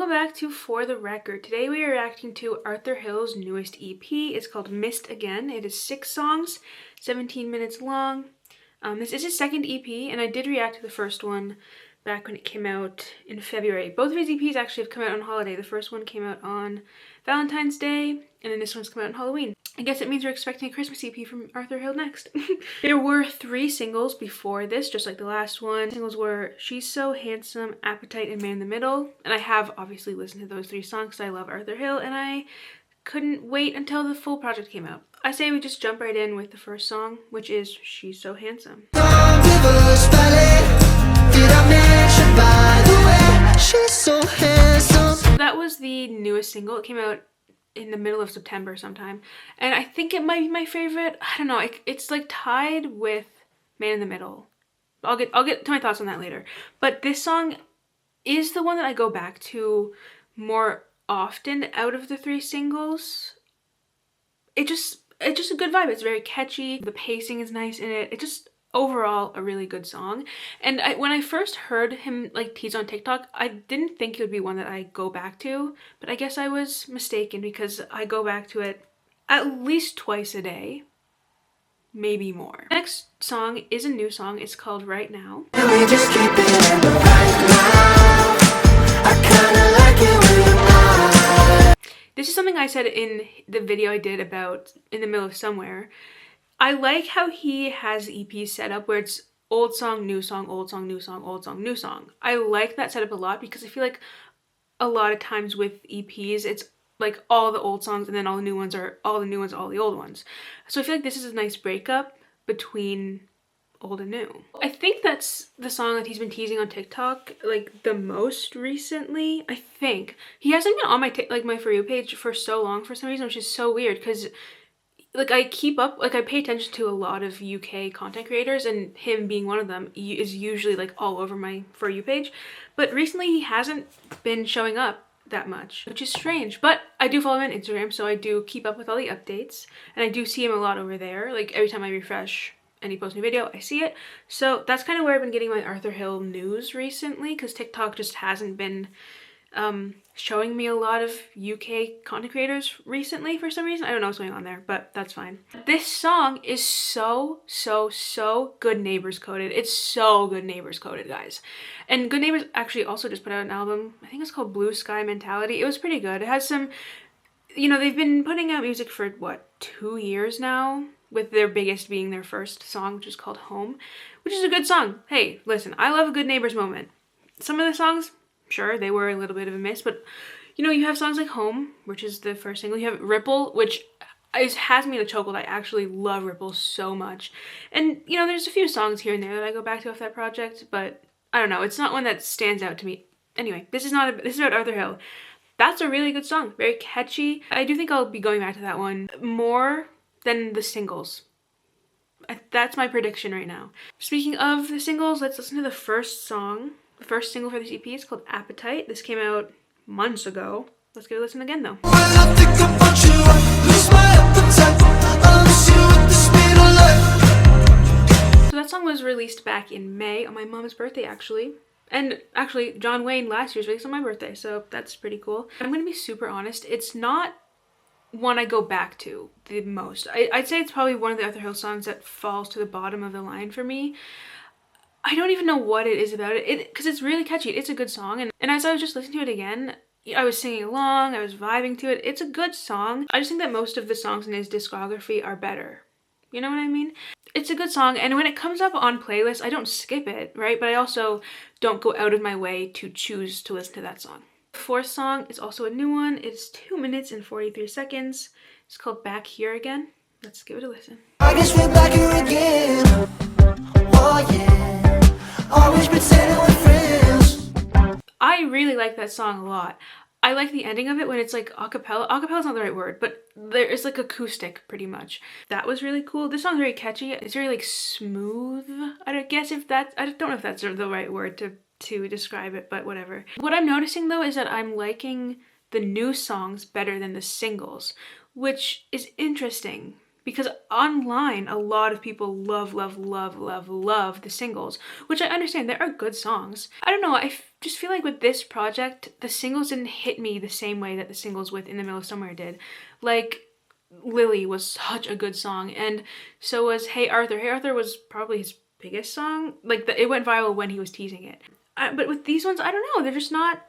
welcome back to For the Record. Today we are reacting to Arthur Hill's newest EP. It's called Missed Again. It is 6 songs, 17 minutes long. This is his second EP, and I did react to the first one back when it came out in February. Both of his EPs actually have come out on holiday. The first one came out on Valentine's Day, and then this one's come out on Halloween. I guess it means we're expecting a Christmas EP from Arthur Hill next. There were 3 singles before this, just like the last one. The singles were She's So Handsome, Appetite, and Man in the Middle. And I have obviously listened to those 3 songs because I love Arthur Hill, and I couldn't wait until the full project came out. I say we just jump right in with the first song, which is She's So Handsome. She's so handsome. That was the newest single. It came out in the middle of September sometime, and I think it might be my favorite. I don't know, it's like tied with Man in the Middle. I'll get to my thoughts on that later, but this song is the one that I go back to more often out of the 3 singles. It's just a good vibe. It's very catchy, the pacing is nice in it. It just overall a really good song. And when I first heard him like tease on TikTok, I didn't think it would be one that I go back to, but I guess I was mistaken because I go back to it at least twice a day, maybe more. The next song is a new song. It's called Right Now. This is something I said in the video I did about In the Middle of Somewhere. I like how he has the EP set up where it's old song, new song, old song, new song, old song, new song. I like that setup a lot because I feel like a lot of times with EPs, it's like all the old songs and then all the new ones are all the new ones, all the old ones. So I feel like this is a nice breakup between old and new. I think that's the song that he's been teasing on TikTok like the most recently. I think he hasn't been on my my For You page for so long for some reason, which is so weird because like I keep up, like I pay attention to a lot of UK content creators, and him being one of them is usually like all over my For You page. But recently he hasn't been showing up that much, which is strange. But I do follow him on Instagram, so I do keep up with all the updates, and I do see him a lot over there. Like every time I refresh and he posts a new video, I see it. So that's kind of where I've been getting my Arthur Hill news recently, because TikTok just hasn't been showing me a lot of UK content creators recently for some reason. I don't know what's going on there, but that's fine. This song is so Good Neighbors coded. It's so Good Neighbors coded, guys. And Good Neighbors actually also just put out an album. I think it's called Blue Sky Mentality. It was pretty good. It has some, you know, they've been putting out music for what, 2 years now, with their biggest being their first song, which is called Home, which is a good song. Hey, listen, I love a Good Neighbors moment. Some of the songs, sure, they were a little bit of a miss, but you know, you have songs like Home, which is the first single. You have Ripple, which has me in a chokehold. I actually love Ripple so much. And you know, there's a few songs here and there that I go back to off that project, but I don't know, it's not one that stands out to me. Anyway, this is about Arthur Hill. That's a really good song, very catchy. I do think I'll be going back to that one more than the singles. That's my prediction right now. Speaking of the singles, let's listen to the first song. The first single for this EP is called Appetite. This came out months ago. Let's give it a listen again though. So that song was released back in May on my mom's birthday actually. And actually John Wayne last year's released on my birthday, so that's pretty cool. I'm gonna be super honest, it's not one I go back to the most. I'd say it's probably one of the Arthur Hill songs that falls to the bottom of the line for me. I don't even know what it is about it, because it's really catchy. It's a good song, and as I was just listening to it again, I was singing along, I was vibing to it. It's a good song. I just think that most of the songs in his discography are better. You know what I mean? It's a good song, and when it comes up on playlists, I don't skip it, right? But I also don't go out of my way to choose to listen to that song. The 4th song is also a new one. It's 2 minutes and 43 seconds. It's called Back Here Again. Let's give it a listen. I guess we're back here again. Oh yeah. Always pretending we're friends. I really like that song a lot. I like the ending of it when it's like acapella. Acapella's not the right word, but it's like acoustic pretty much. That was really cool. This song's very catchy. It's very like smooth. I don't know if that's the right word to describe it, but whatever. What I'm noticing though is that I'm liking the new songs better than the singles, which is interesting. Because online, a lot of people love the singles, which I understand. There are good songs. I don't know, just feel like with this project, the singles didn't hit me the same way that the singles with In the Middle of Somewhere did. Like, Lily was such a good song, and so was Hey Arthur. Hey Arthur was probably his biggest song. Like, it went viral when he was teasing it. But with these ones, I don't know, they're just not,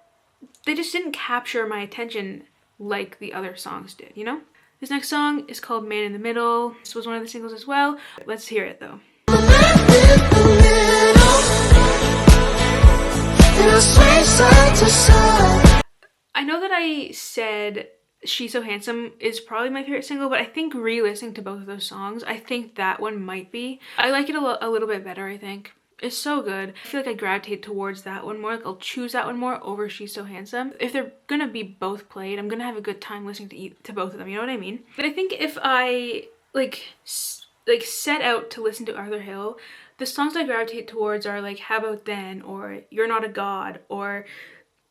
they just didn't capture my attention like the other songs did, you know? This next song is called Man in the Middle. This was one of the singles as well. Let's hear it though. I know that I said She's So Handsome is probably my favorite single, but I think re-listening to both of those songs, I think that one might be. I like it a little bit better, I think. It's so good. I feel like I gravitate towards that one more. Like, I'll choose that one more over She's So Handsome. If they're gonna be both played, I'm gonna have a good time listening to both of them, you know what I mean? But I think if I set out to listen to Arthur Hill, the songs I gravitate towards are like How About Then, or You're Not a God, or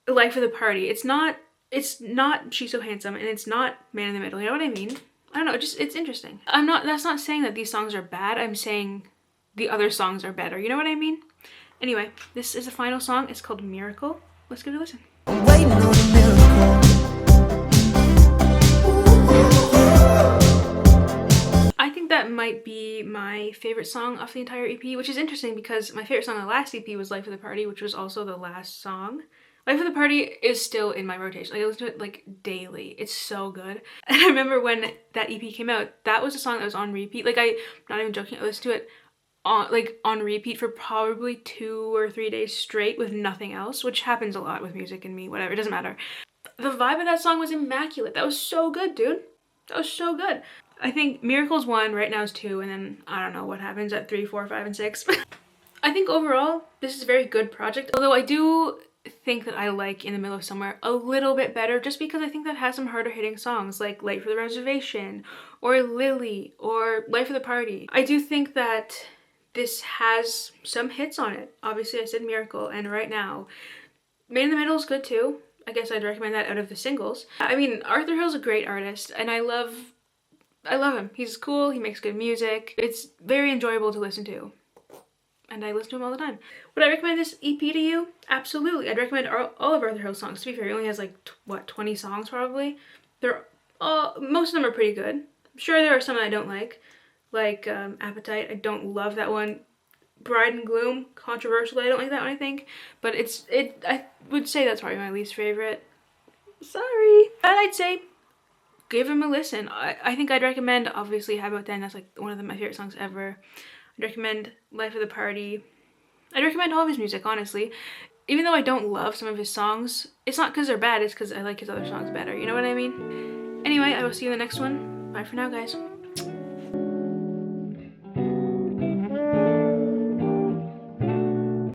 Life of the Party. It's not She's So Handsome, and it's not Man in the Middle, you know what I mean? I don't know, it's interesting. That's not saying that these songs are bad, I'm saying the other songs are better, you know what I mean? Anyway, this is the final song. It's called Miracle. Let's give it a listen. I'm waiting on a miracle. I think that might be my favorite song off the entire EP, which is interesting because my favorite song on the last EP was Life of the Party, which was also the last song. Life of the Party is still in my rotation. Like, I listen to it like daily. It's so good. And I remember when that EP came out, that was a song that was on repeat. Like, I'm not even joking, I listened to it on repeat for probably 2 or 3 days straight with nothing else, which happens a lot with music and me, whatever, it doesn't matter. The vibe of that song was immaculate. That was so good, dude. That was so good. I think Miracle's 1, Right Now is 2, and then I don't know what happens at 3, 4, 5, and 6. I think overall, this is a very good project, although I do think that I like In the Middle of Somewhere a little bit better, just because I think that has some harder hitting songs like Late for the Reservation, or Lily, or Life of the Party. I do think that this has some hits on it. Obviously I said Miracle and Right Now. Man in the Middle is good too. I guess I'd recommend that out of the singles. I mean, Arthur Hill's a great artist, and I love him. He's cool, he makes good music. It's very enjoyable to listen to, and I listen to him all the time. Would I recommend this EP to you? Absolutely. I'd recommend all of Arthur Hill's songs. To be fair, he only has like, 20 songs probably? Most of them are pretty good. I'm sure there are some that I don't like Appetite. I don't love that one. Bride and Gloom, controversial. I don't like that one, I think. But I would say that's probably my least favorite. Sorry. But I'd say give him a listen. I think I'd recommend, obviously, How About Then. That's like one of my favorite songs ever. I'd recommend Life of the Party. I'd recommend all of his music, honestly. Even though I don't love some of his songs, it's not because they're bad, it's because I like his other songs better. You know what I mean? Anyway, I will see you in the next one. Bye for now, guys.